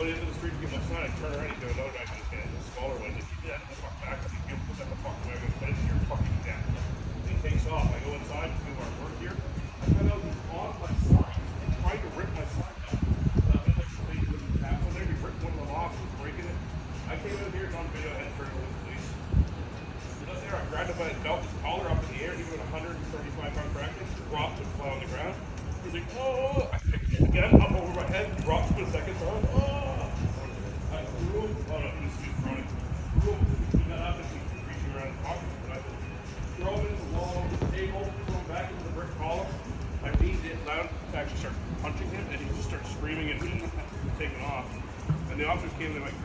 go into the street to get my sign, I turn around and go, no, I just get a smaller one. If you do that, the fuck back. I think you put that the fuck away. I'm going to put it in your fucking deck. He takes off. I go inside to do our work here. I find out he's on my sign. He's trying to rip my sign down. I've been like sleeping with the tassel there. He ripped one of them off. He was breaking it. I came out here, it's on video, I had to turn it over to the police. He's out there, I grabbed him by his belt, his collar up in the air, he was 135-pound practice, dropped and fell on the ground. He's like, oh, I picked him again, up over my head, dropped for a second time, oh. I threw him, oh no, he was thrown it. Threw him, he got up and he was reaching around his pocket, but I just throw him into the wall, the table, throw him back into the brick column. I leaned in loud to actually start punching him, and he just started screaming and taking off. And the officers came in, they're like,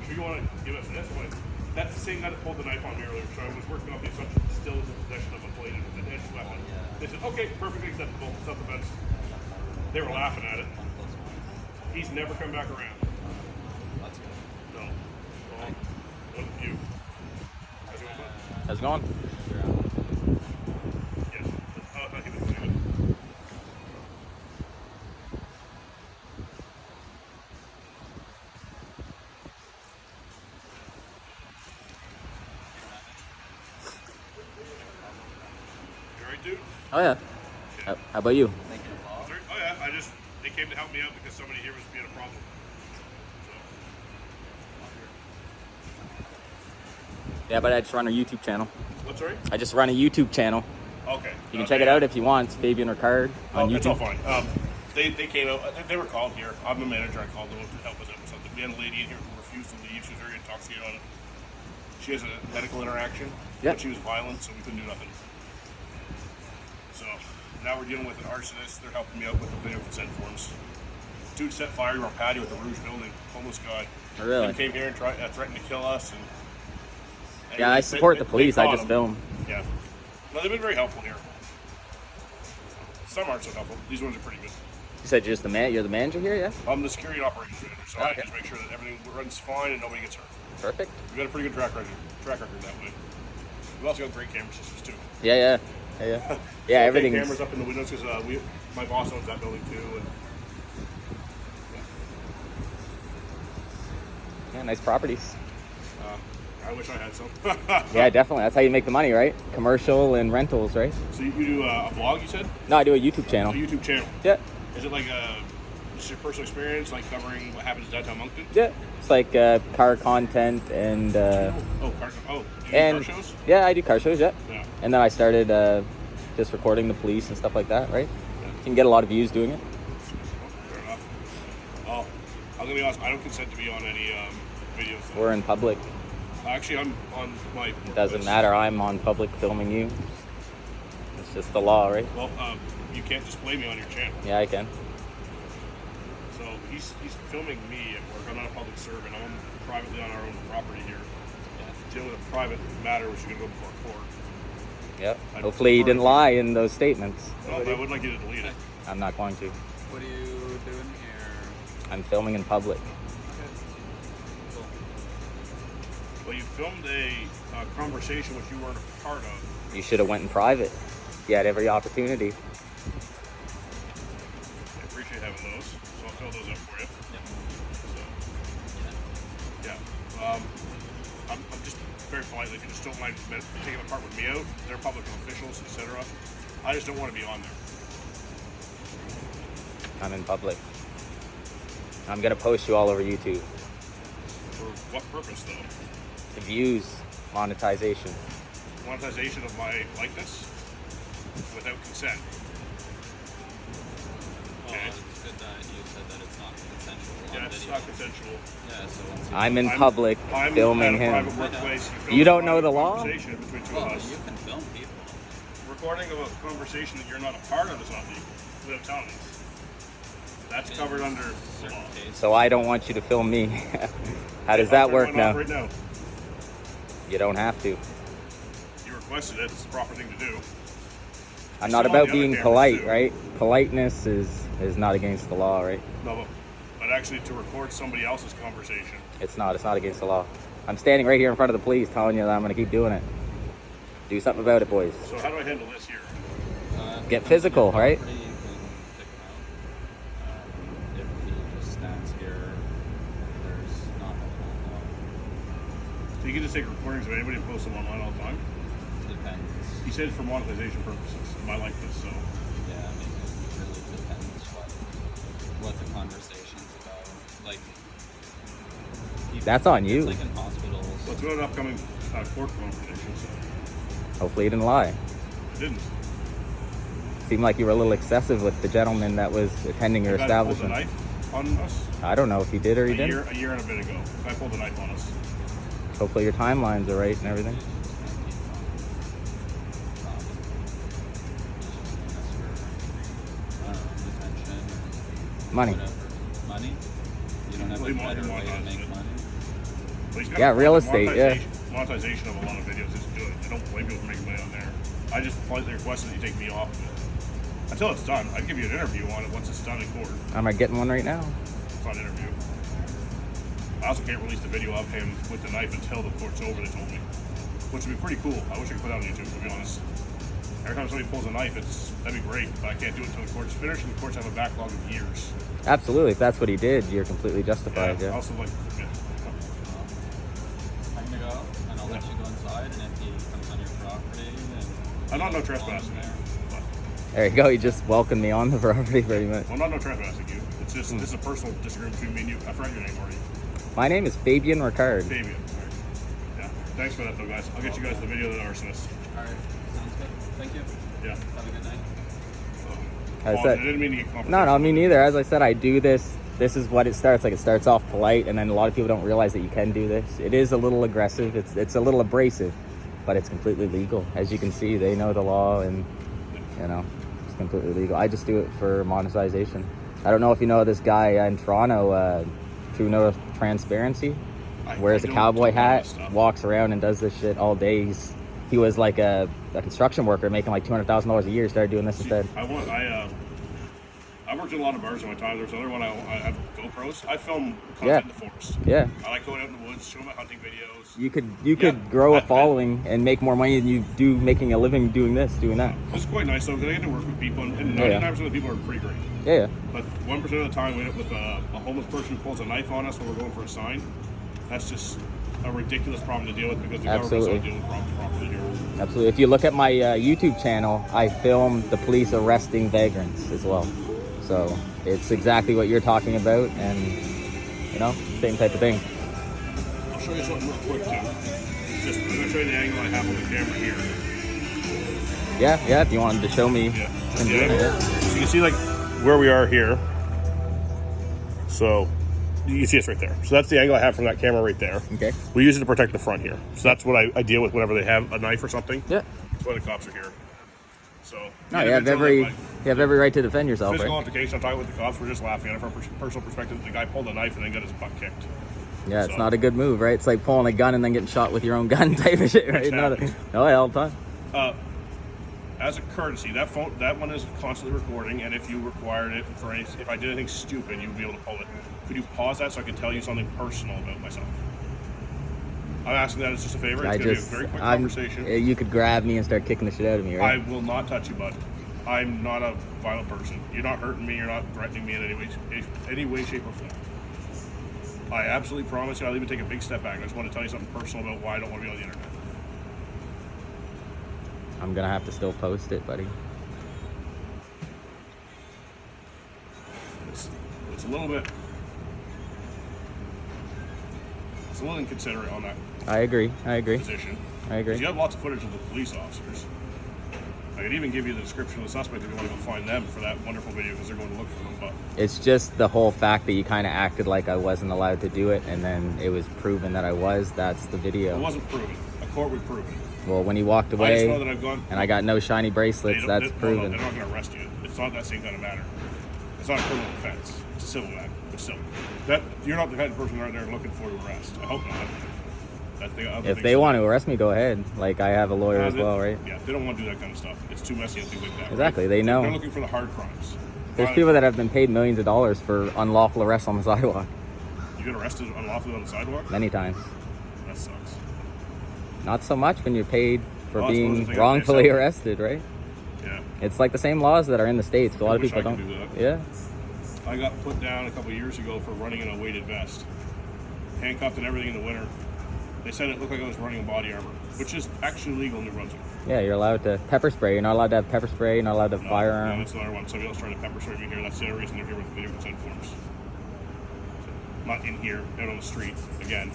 sure you want to give us this? Like, that's the same guy that pulled the knife on me earlier, so I was working off the assumption he still is in possession of a blade and an edged weapon. They said, okay, perfectly acceptable, self-defense. They were laughing at it. He's never come back around. That's good. No. Well, one of you. How's it going, bud? How's it going? Yeah. I think it's pretty good. Dude. Oh yeah. How about you? Oh yeah, they came to help me out because somebody here was being a problem. So. Yeah, but I just run a YouTube channel. What, sorry? I just run a YouTube channel. Okay. You can check it out if you want. It's Fabian Ricard on YouTube. That's all fine. They came out. They were called here. I'm the manager. I called them to help us out with something. We had a lady in here who refused to leave. She was very intoxicated on it. She has a medical interaction. Yep. But she was violent, so we couldn't do nothing. So now we're dealing with an arsonist. They're helping me out with the video consent forms. Dude set fire to our patio at the Rouge building. Homeless guy. Oh, really? He came here and threatened to kill us. And yeah, I support the police. I just him. film. Yeah. No, they've been very helpful here. Some aren't so helpful. These ones are pretty good. You said you're the manager here, yeah? I'm the security and operations manager, so Okay. I just make sure that everything runs fine and nobody gets hurt. Perfect. We've got a pretty good track record that way. We've also got great camera systems too. Yeah. Yeah, everything's... cameras up in the windows because my boss owns that building too. And yeah, nice properties. I wish I had some. Yeah, definitely. That's how you make the money, right? Commercial and rentals, right? So you do a blog, you said? No, I do a YouTube channel. A YouTube channel. Yeah. Is it like just your personal experience, like covering what happens in downtown Moncton? Yeah. It's like car content and... do you do car shows? Yeah, I do car shows, yeah. Yeah. And then I started just recording the police and stuff like that, right? Yeah. You can get a lot of views doing it. Fair enough. Oh, I'm going to be honest, I don't consent to be on any videos. Though. We're in public. Actually, I'm on my... It doesn't matter. I'm on public filming you. It's just the law, right? Well, you can't display me on your channel. Yeah, I can. So he's filming me at work. I'm not a public servant. I'm privately on our own property here. Dealing with a private matter which is going to go before court. Yep. Hopefully you didn't lie in those statements. Well, I would like you to delete it. I'm not going to. What are you doing here? I'm filming in public. Well, you filmed a conversation which you weren't a part of. You should have went in private. You had every opportunity. I appreciate having those, so I'll fill those up for you. Yep. So, I'm just very politely, if you just don't mind taking a part with me out, they're public officials, etc. I just don't want to be on there. I'm in public. I'm going to post you all over YouTube. For what purpose, though? The views, monetization. Monetization of my likeness without consent. Well, it's good that you said that it's not consensual. Yeah, it's not consensual. Yeah, so once I'm in public I'm filming at a him. private workplace. You don't know the law? Conversation between two well, of us. you can film people. Recording of a conversation that you're not a part of is not legal without telling us. That's covered under the Certain law. cases. So I don't want you to film me. How does that work now? Right now? You don't have to. You requested it. It's the proper thing to do. I'm not Still on about the being other polite, cameras, too. right? Politeness is not against the law, right? No, but actually to record somebody else's conversation. It's not against the law. I'm standing right here in front of the police telling you that I'm going to keep doing it. Do something about it, boys. So how do I handle this here? Get physical, right? You can pick him out. If he just stands here can just take recordings of anybody and post them online all the time. Depends. He said for monetization purposes. Am I like this? So Yeah, I mean, it really depends what the conversation's about. Like, That's on you. It's like in hospitals. let's go to an upcoming court conversation. So Hopefully you didn't lie. I didn't. Seemed like you were a little excessive with the gentleman that was attending your The guy pulled a establishment. knife on us I don't know if he did or he a didn't. year and a bit ago. The guy pulled a knife on us. Hopefully your timelines are right and everything. Money. Money? You don't have a better way to make money? Well, he's got Yeah, real estate, yeah. Monetization of a lot of videos is good. I don't blame people for making money on there. I just politely requested that you take me off of it. Until it's done. I'd give you an interview on it once it's done in court. Am I getting one right now? It's not an interview. I also can't release the video of him with the knife until the court's over, they told me. Which would be pretty cool. I wish I could put that on YouTube, to be honest. Every time somebody pulls a knife, that'd be great, but I can't do it until the court's finished, and the courts have a backlog of years. Absolutely. If that's what he did, you're completely justified. Yeah. Also, like, yeah. I'm gonna go, and I'll let you go inside, and if he comes on your property, then... I'm not no trespassing there. But, There you go. He just welcomed me on the property pretty much. well, I'm not no trespassing you. It's just, this is a personal disagreement between me and you. I forgot your name already. My name is Fabian Ricard. Fabian. All right. Yeah. Thanks for that, though, guys. I'll get you guys the video of the arsonist. Alright, sounds good. Thank you. Yeah. Have a good night. How's I that? didn't mean to get confrontational. No, me neither. As I said, I do this. This is what it starts. Like, it starts off polite, and then a lot of people don't realize that you can do this. It is a little aggressive. It's a little abrasive, but it's completely legal. As you can see, they know the law, and you know, it's completely legal. I just do it for monetization. I don't know if you know this guy in Toronto, True No Transparency, wears a cowboy hat, walks around and does this shit all day. He was like a construction worker making like $200,000 a year. Started doing this instead. I worked in a lot of bars in my time. There's another one I have GoPros. I film content in the forest. Yeah. I like going out in the woods, showing my hunting videos. You could grow a following and make more money than you do making a living doing that. It's quite nice though, because I get to work with people, and 99% of the people are pretty great. Yeah. But 1% of the time we end up with a homeless person who pulls a knife on us when we're going for a sign. That's just a ridiculous problem to deal with, because the government's not dealing with problems properly here. Absolutely. If you look at my YouTube channel, I filmed the police arresting vagrants as well. So it's exactly what you're talking about, and you know, same type of thing. I'll show you something real quick too. I'm going to show you the angle I have on the camera here. Yeah, if you wanted to show me. Yeah. So you can see like where we are here. So you can see us right there. So that's the angle I have from that camera right there. Okay. We use it to protect the front here. So that's what I deal with whenever they have a knife or something. Yeah. That's why the cops are here. So no, you have every right to defend yourself. Physical Right? altercation, I'm talking with the cops. We're just laughing at it from a personal perspective. The guy pulled a knife and then got his butt kicked. Yeah, it's not a good move, right? It's like pulling a gun and then getting shot with your own gun type of shit, right? Exactly. All the time. As a courtesy, that one is constantly recording, and if you required it for if I did anything stupid, you'd be able to pull it. Could you pause that so I can tell you something personal about myself? I'm asking that as just a favor. It's going to be a very quick conversation. You could grab me and start kicking the shit out of me, right? I will not touch you, bud. I'm not a violent person. You're not hurting me. You're not threatening me in any way, shape, or form. I absolutely promise you, I'll even take a big step back. I just want to tell you something personal about why I don't want to be on the internet. I'm going to have to still post it, buddy. It's a little bit... It's a little inconsiderate on that. I agree. Position. I agree. Because you have lots of footage of the police officers. I could even give you the description of the suspect if you want to go find them for that wonderful video, because they're going to look for them. But it's just the whole fact that you kind of acted like I wasn't allowed to do it, and then it was proven that I was. That's the video. It wasn't proven. A court would prove it. Well, when he walked away, I just know that I've gone, and I got no shiny bracelets, that's proven. They're not going to arrest you. It's not that same kind of matter. It's not a criminal offense. It's a civil matter. But still, you're not the kind of person out there looking for to arrest. I hope not. If they want to arrest me, go ahead. Like, I have a lawyer as well, right? Yeah, they don't want to do that kind of stuff. It's too messy and things like that. Exactly, right? they know. They're looking for the hard crimes. There's people that have been paid millions of dollars for unlawful arrests on the sidewalk. You get arrested unlawfully on the sidewalk? Many times. That sucks. Not so much when you're paid for being wrongfully arrested, right? Yeah. It's like the same laws that are in the States. A lot of people don't. Do that. Yeah. I got put down a couple of years ago for running in a weighted vest. Handcuffed and everything in the winter. They said it looked like I was running a body armor, which is actually legal in New Brunswick. Yeah, you're allowed to pepper spray. You're not allowed to have pepper spray. You're not allowed to have No, firearm. that's another one. Somebody else tried to pepper spray me here. That's the other reason they're here with video consent forms. So, not in here, out on the street. Again,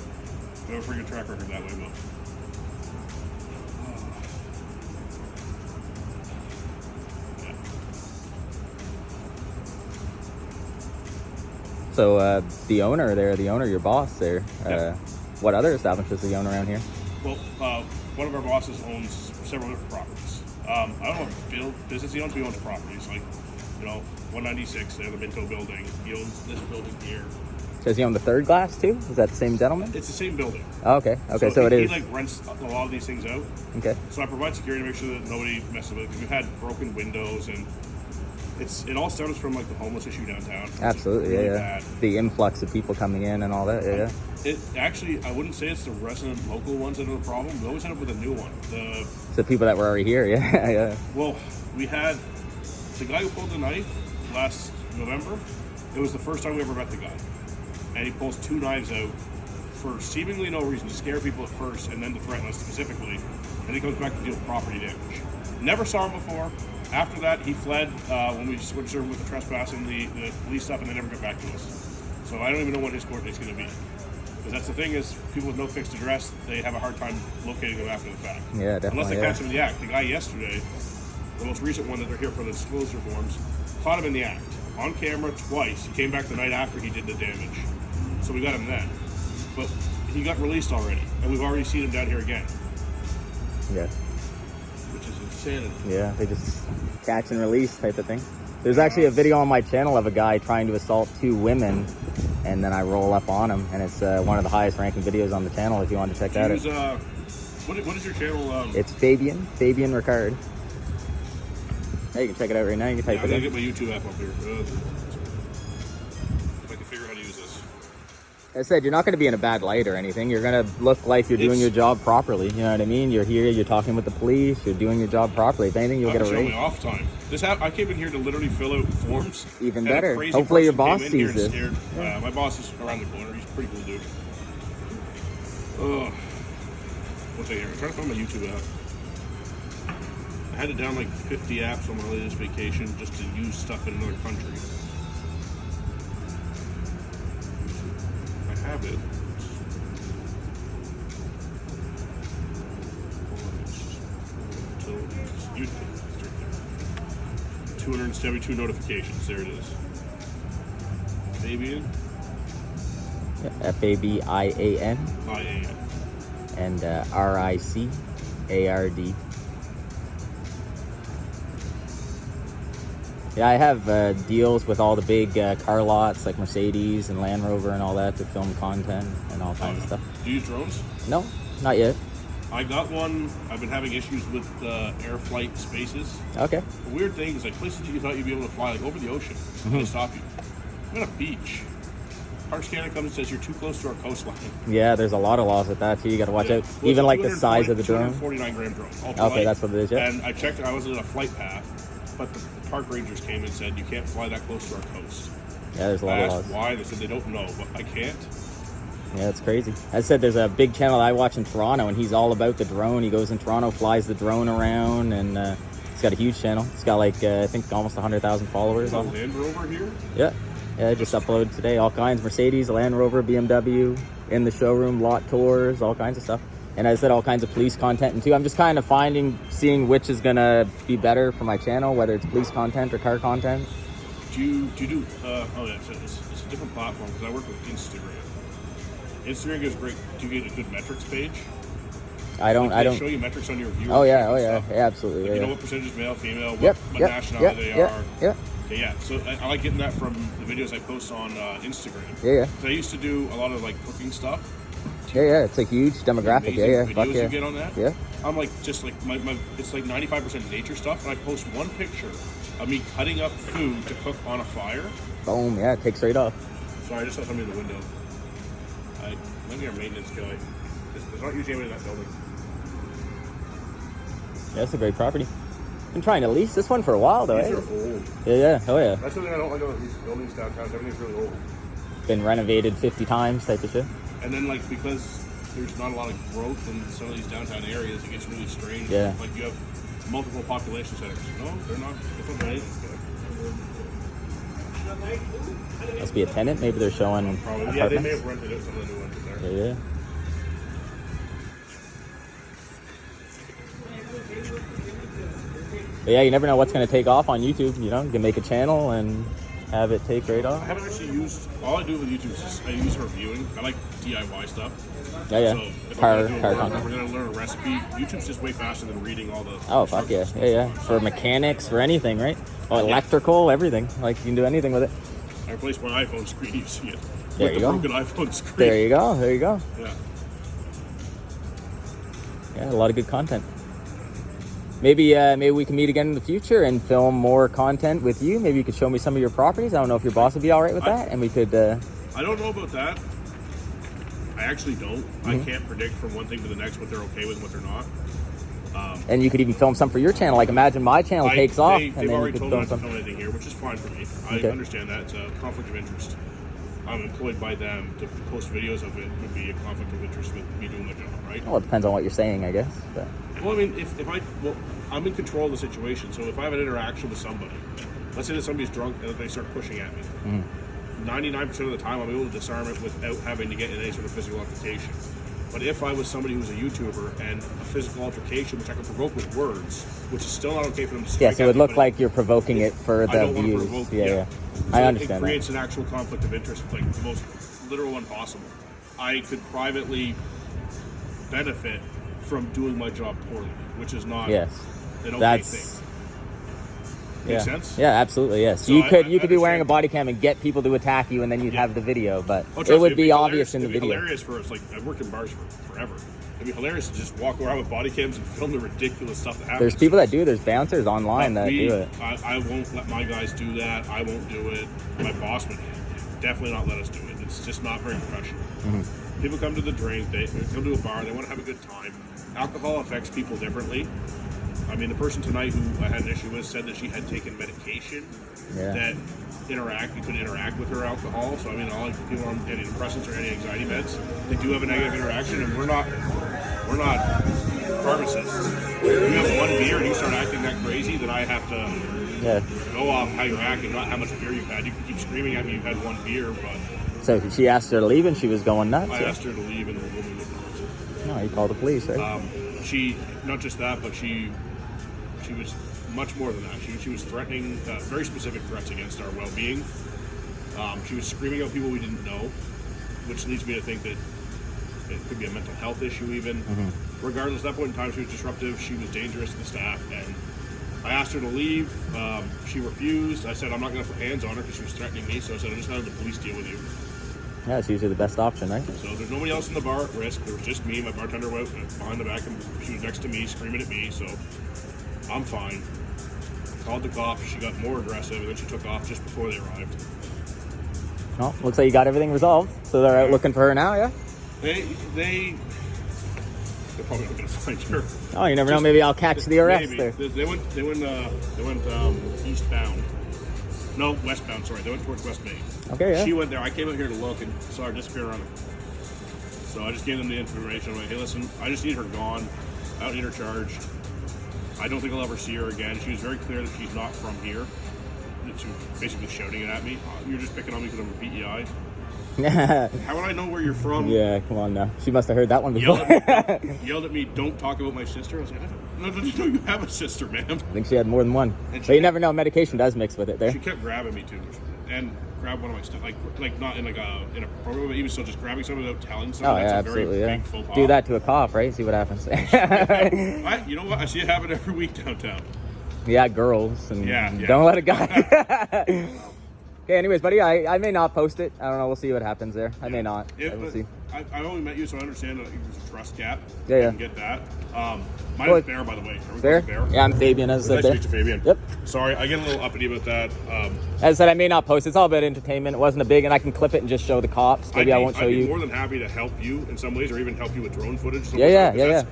we have a pretty good track record that way, but. So the owner there, your boss there, Yeah. what other establishments does he own around here? Well, one of our bosses owns several different properties. I don't know what business he owns, but he owns properties. Like, 196, the other Minto building. He owns this building here. Does he own the Third Glass too? Is that the same gentleman? It's the same building. Oh, okay. Okay, so it is. He rents a lot of these things out. Okay. So I provide security to make sure that nobody messes with it. Because we've had broken windows, and it all stems from like the homeless issue downtown. Absolutely, really yeah. bad. The influx of people coming in and all that, yeah. It actually, I wouldn't say it's the resident local ones that are the problem. We always end up with a new one. It's the people that were already here, yeah, yeah. Well, we had the guy who pulled the knife last November. It was the first time we ever met the guy. And he pulls 2 knives out for seemingly no reason, to scare people at first and then to threaten us specifically. And he comes back to deal with property damage. Never saw him before. After that, he fled when we switched him with the trespassing, the police stuff, and they never got back to us. So I don't even know what his court date's going to be. Because that's the thing is, people with no fixed address, they have a hard time locating them after the fact. Yeah, definitely. Unless they catch him in the act. The guy yesterday, the most recent one that they're here for the disclosure forms, caught him in the act. On camera twice. He came back the night after he did the damage. So we got him then. But he got released already. And we've already seen him down here again. Yeah. Which is insanity. Yeah, they just catch and release type of thing. There's actually a video on my channel of a guy trying to assault 2 women, and then I roll up on him, and it's one of the highest ranking videos on the channel if you want to check that out. What is your channel? It's Fabian Ricard. Hey, you can check it out right now. You can type I'm it going in. to get my YouTube app up here. If I can figure out how to use this. As I said, you're not going to be in a bad light or anything. You're going to look like you're doing your job properly. You know what I mean? You're here, you're talking with the police, you're doing your job properly. If anything, you'll get a Show raise. my off time. I came in here to literally fill out forms. Even and a better. crazy Hopefully your person boss came in here sees and this. stared. My boss is around the corner. He's a pretty cool dude. What's I here? I'm trying to find my YouTube app. I had to download like 50 apps on my latest vacation just to use stuff in another country. I have it. YouTube. 272 notifications. There it is. Fabian. Fabian. IAN. And Ricard. Yeah, I have deals with all the big car lots like Mercedes and Land Rover and all that to film content and all kinds of stuff. Do you use drones? No, not yet. I got one. I've been having issues with air flight spaces. Okay. The weird thing is, like, places that you thought you'd be able to fly, like over the ocean, they stop you. I'm on a beach. Parks Canada comes and says you're too close to our coastline. Yeah, there's a lot of laws with that too. You got to watch out. Well, Even like the size of the drone. 249 gram drone. Okay, that's what it is. Yeah. And I checked. I was in a flight path, but the park rangers came and said you can't fly that close to our coast. Yeah, there's a lot I of asked laws. why. They said they don't know, but I can't. Yeah, it's crazy. As I said, there's a big channel I watch in Toronto, and he's all about the drone. He goes in Toronto, flies the drone around, and he's got a huge channel. He's got like, I think almost 100,000 followers. There's a on it. Land Rover here. Yeah. Yeah, I just uploaded today. All kinds. Mercedes, Land Rover, BMW, in the showroom, lot tours, all kinds of stuff. And as I said, all kinds of police content. And too, I'm just kind of seeing which is going to be better for my channel, whether it's police content or car content. Do you do, oh yeah, it's a different platform because I work with Instagram. Instagram gives great, do you get a good metrics page? I don't. Show you metrics on your viewers. Oh yeah, yeah, absolutely. Like, yeah, you know what percentage is male, female, Yep, what yep, nationality yep, they are. Yep. Okay, yeah. So I like getting that from the videos I post on Instagram. Yeah. 'Cause I used to do a lot of like cooking stuff. Yeah. It's a huge demographic. Yeah. Videos Fuck yeah. you get on that. Yeah. I'm like just like my it's like 95% nature stuff, and I post one picture of me cutting up food to cook on a fire. Boom. Yeah. It takes right off. Sorry, I just saw somebody in the window. Maybe our maintenance guy. There's not usually anybody in that building. Yeah, it's a great property. Been trying to lease this one for a while though. These eh? are old. Yeah. Oh yeah. That's something I don't like about these buildings downtown. Everything's really old. Been renovated 50 times type of shit. And then like because there's not a lot of growth in some of these downtown areas. It gets really strange. Yeah. Like you have multiple population centers. No, they're not. Must be a tenant. Maybe they're showing Probably. Yeah, they may apartments. have rented out some of the new ones in there. Yeah, yeah. But yeah, you never know what's going to take off on YouTube. You know, you can make a channel and have it take right I off. haven't actually used. All I do with YouTube is just, I use for viewing. I like DIY stuff. Yeah, yeah. So if Car I'm gonna content. we're gonna learn a recipe. YouTube's just way faster than reading all the. Oh, fuck yeah. Yeah, yeah. For mechanics, for anything, right? Oh, electrical, everything. Like, you can do anything with it. I replaced my iPhone screen using it. There with you the go. broken iPhone screen. There you go. There you go. Yeah. Yeah, a lot of good content. Maybe we can meet again in the future and film more content with you. Maybe you could show me some of your properties. I don't know if your boss would be all right with that, and we could. I don't know about that. I actually don't. I can't predict from one thing to the next what they're okay with and what they're not. And you could even film some for your channel. Like, imagine my channel takes off, They've and then you already could told me film not to some. film anything here, which is fine for me. Okay. I understand that. It's a conflict of interest. I'm employed by them. To post videos of it would be a conflict of interest with me doing my job, right? Well, it depends on what you're saying, I guess. But Well, I mean, I'm in control of the situation. So if I have an interaction with somebody, let's say that somebody's drunk and they start pushing at me, 99% of the time I'm able to disarm it without having to get in any sort of physical altercation. But if I was somebody who's a YouTuber and a physical altercation, which I can provoke with words, which is still not okay for them to strike yeah, so it at would me, look but like you're provoking it for I the don't want to views. provoke. Yeah. So I it understand creates that. an actual conflict of interest, like the most literal one possible. I could privately benefit from doing my job poorly, which is not Yes. an okay That's. thing. Yeah. Make sense? Yeah, absolutely. Yes. So you I could be wearing a understand. body cam and get people to attack you, and then you'd have the video. But Oh, it trust me, would it'd be obvious in the it'd be video. hilarious for us. Like, I've worked in bars forever. It'd be hilarious to just walk around with body cams and film the ridiculous stuff that happens. There's people that do. There's bouncers online that do it. I won't let my guys do that. I won't do it. My boss would definitely not let us do it. It's just not very professional. People come to the drink. They come to a bar. They want to have a good time. Alcohol affects people differently. I mean, the person tonight who I had an issue with said that she had taken medication that you could interact with her alcohol. So I mean, all people on antidepressants or anti-anxiety meds, they do have a negative interaction, and we're not pharmacists. If you have one beer and you start acting that crazy, then I have to go off how you're acting, not how much beer you've had. You can keep screaming at me you've had one beer, but So she asked her to leave, and she was going nuts. I asked her to leave, and the woman would not. No, you called the police, right? She, not just that, but she was much more than that. She was threatening very specific threats against our well-being. She was screaming at people we didn't know, which leads me to think that it could be a mental health issue even. Regardless, at that point in time, she was disruptive. She was dangerous to the staff, and I asked her to leave. She refused. I said, I'm not going to put hands on her because she was threatening me, so I said, I'm just going to have the police deal with you. Yeah, it's usually the best option, right? So there's nobody else in the bar at risk. There was just me. My bartender went behind the back, and she was next to me, screaming at me, so I'm fine. Called the cops. She got more aggressive, and then she took off just before they arrived. Well, looks like you got everything resolved. So they're out looking for her now, yeah? They're probably not going to find her. Oh, you never know. Maybe I'll catch the arrest Maybe. there. They went eastbound. No, westbound. Sorry, they went towards West Main. Okay, yeah. She went there. I came out here to look and saw her disappear around. So I just gave them the information. I'm like, hey, listen, I just need her gone. I don't need her charged. I don't think I'll ever see her again. She was very clear that she's not from here. She was basically shouting it at me. You're just picking on me because I'm a PEI. How would I know where you're from? Yeah, come on now. She must have heard that one before. Yelled at me, don't talk about my sister. I was like, no, you have a sister, ma'am. I think she had more than one. And But you never know. Medication does mix with it there. She kept grabbing me too, and grabbed one of my stuff, like not in in a program, but even still just grabbing something without telling someone. Oh, yeah, That's a absolutely, very yeah. big faux pas. Do that to a cop, right? See what happens. You know what? I see it happen every week downtown. Yeah, girls. And Yeah. Don't let a guy. Okay, anyways, buddy, I may not post it. I don't know. We'll see what happens there. I may not. We'll see. I only met you, so I understand that there's a trust gap. Yeah, yeah. I can get that. My name's Bear, by the way. Are we Fair? Bear? Yeah, I'm Fabian, as I Nice said to meet you, Fabian. Yep. Sorry, I get a little uppity about that. As I said, I may not post. It's all about entertainment. It wasn't a big, and I can clip it and just show the cops. Maybe I won't show I'd be you. more than happy to help you in some ways, or even help you with drone footage. Yeah.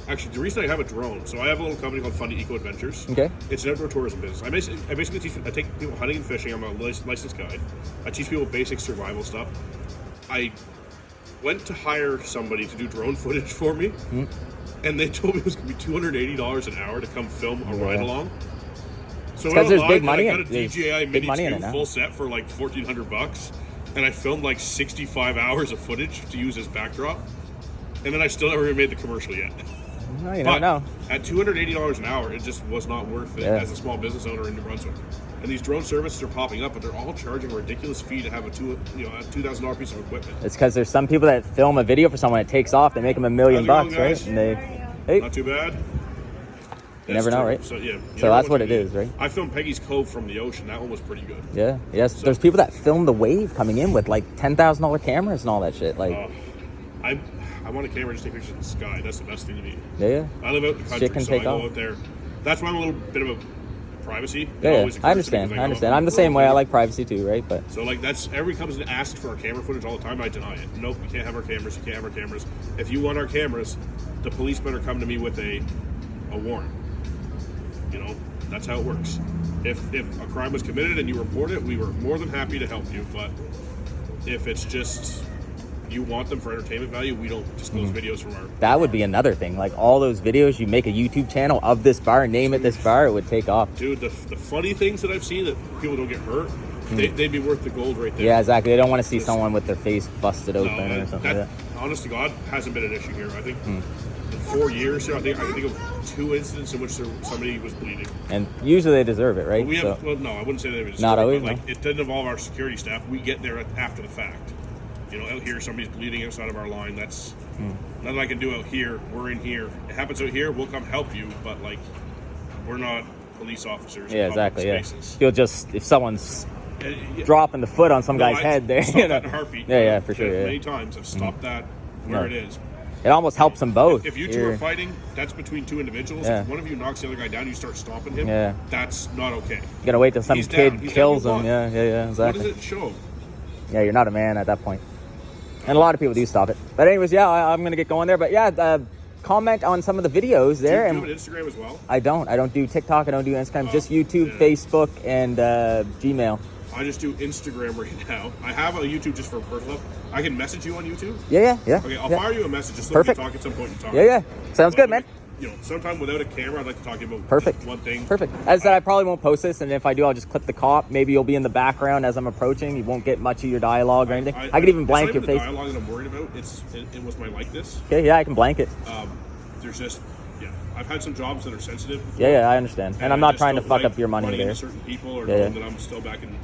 Actually, the reason I have a drone, so I have a little company called Fundy Eco Adventures. Okay. It's an outdoor tourism business. I basically take people hunting and fishing. I'm a licensed guide. I teach people basic survival stuff. I went to hire somebody to do drone footage for me, and they told me it was going to be $280 an hour to come film a ride along. So because there's big money. I got a DJI big money in Mini it 2 full set for like $1,400, and I filmed like 65 hours of footage to use as backdrop, and then I still never made the commercial yet. Well, you never know. At $280 an hour, it just was not worth it as a small business owner in New Brunswick. And these drone services are popping up, but they're all charging a ridiculous fee to have a $2,000 piece of equipment. It's because there's some people that film a video for someone, it takes off, they make them $1 million, right? And they, hey, not too bad. You never know, right? So yeah. So that's what it is, right? I filmed Peggy's Cove from the ocean. That one was pretty good. Yeah. Yes. So, there's people that film the wave coming in with like $10,000 cameras and all that shit. Like, I want a camera just to take pictures of the sky. That's the best thing to me. Yeah. I live out in the country, so I go off. out there. That's why I'm a little bit of a privacy. Yeah. I understand. I'm the same way. I like privacy too, right? But so like everybody comes and asks for our camera footage all the time. I deny it. Nope, we can't have our cameras. You can't have our cameras. If you want our cameras, the police better come to me with a warrant. You know, that's how it works. If a crime was committed and you report it, we were more than happy to help you. But if it's just you want them for entertainment value, we don't disclose videos from our... That would be another thing. Like all those videos, you make a YouTube channel of this bar, name it this bar, it would take off. Dude, the funny things that I've seen that people don't get hurt, they'd be worth the gold right there. Yeah, exactly. They don't want to see someone with their face busted open or something that, like that. Honest to God, hasn't been an issue here. I think in 4 years here, I can think of 2 incidents in which somebody was bleeding. And usually they deserve it, right? We have, well, no, I wouldn't say they deserve not it, always, but like, it doesn't involve our security staff. We get there after the fact. You know, out here, somebody's bleeding outside of our line. That's nothing I can do out here. We're in here. It happens out here, we'll come help you, but like, we're not police officers. Yeah, exactly. Spaces. Yeah. You'll just, if someone's dropping the foot on some guy's head there, you know. That in a heartbeat. Yeah, for sure. Many times I've stopped that where it is. It almost helps them both. If you two are fighting, that's between 2 individuals. Yeah. If one of you knocks the other guy down, you start stomping him. Yeah. That's not okay. You gotta wait till some kid kills him. Yeah, exactly. What does it show? Yeah, you're not a man at that point. And a lot of people do stop it. But anyways, yeah, I'm gonna get going there. But yeah, comment on some of the videos there. Do you have an Instagram as well? I don't do TikTok. I don't do Instagram. Just YouTube, Facebook, and Gmail. I just do Instagram right now. I have a YouTube just for personal. I can message you on YouTube. Yeah. Okay, I'll fire you a message just so we can talk at some point in time. Yeah. Sounds good, man. You know, sometime without a camera, I'd like to talk to you about one thing. Perfect. As I said, I probably won't post this, and if I do, I'll just clip the cop. Maybe you'll be in the background as I'm approaching. You won't get much of your dialogue or anything. I could even blank your face. The dialogue that I'm worried about, it was my likeness. Okay, yeah, I can blank it. There's just, I've had some jobs that are sensitive. Yeah, I understand. And I'm not trying to fuck up your money there. Certain people or knowing that I'm still back in.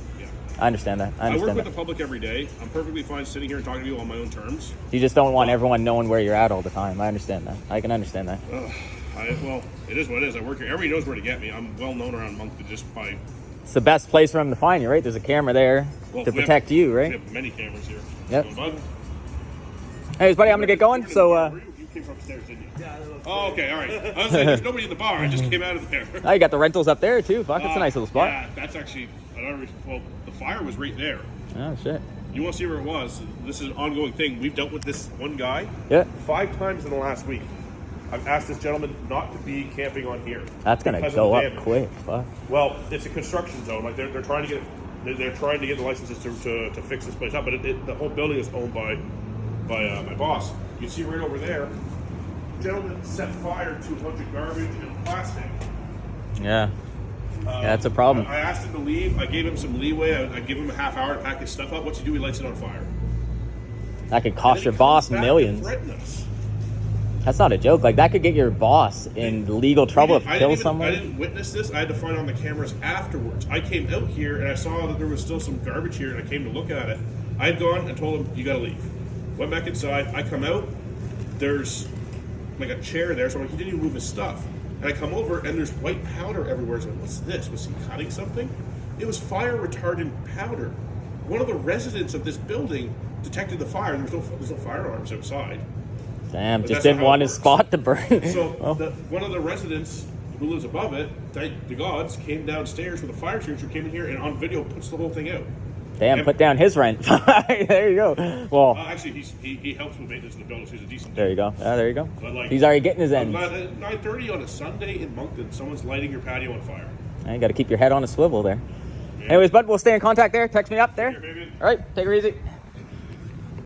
I understand that. I work with the public every day. I'm perfectly fine sitting here and talking to you on my own terms. You just don't want everyone knowing where you're at all the time. I understand that. I can understand that. Well, it is what it is. I work here. Everybody knows where to get me. I'm well known around Moncton just by... It's the best place for them to find you, right? There's a camera there to protect you, right? We have many cameras here. Yep. Anyways, buddy, I'm going to get going. So, You came from upstairs, didn't you? Yeah. Oh, okay, all right. I was saying, there's nobody in the bar. I just came out of there. Oh, you got the rentals up there, too. Fuck, it's a nice little spot. Yeah, that's actually another reason. Well, the fire was right there. Oh, shit. You want to see where it was? This is an ongoing thing. We've dealt with this one guy 5 times in the last week. I've asked this gentleman not to be camping on here. That's going to go up quick. Fuck. Well, it's a construction zone. Like they're trying to get the licenses to fix this place up, but the whole building is owned by my boss. You see right over there, the gentleman set fire to a bunch of garbage and plastic. Yeah. That's a problem. I asked him to leave. I gave him some leeway. I gave him a half hour to pack his stuff up. What's he do? He lights it on fire. That could cost your boss millions. That's not a joke. Like, that could get your boss in legal trouble if you kill someone. I didn't witness this. I had to find on the cameras afterwards. I came out here and I saw that there was still some garbage here, and I came to look at it. I had gone and told him, you got to leave. Went back inside. I come out. There's like a chair there, so I'm like, he didn't even move his stuff. And I come over and there's white powder everywhere. So I'm like, what's this? Was he cutting something? It was fire retardant powder. One of the residents of this building detected the fire. There's no fire alarms outside. Damn, just didn't want his spot to burn. So one of the residents who lives above it, thank the gods, came downstairs with a fire extinguisher, came in here, and on video puts the whole thing out. Damn, put down his rent. There you go. Well, actually, he helps with maintenance of the building, so he's a decent There you go. There you go. But like, he's already getting his end. 9:30 on a Sunday in Moncton, someone's lighting your patio on fire. You got to keep your head on a swivel there. Yeah. Anyways, bud, we'll stay in contact there. Text me up there. Here, all right, take it easy.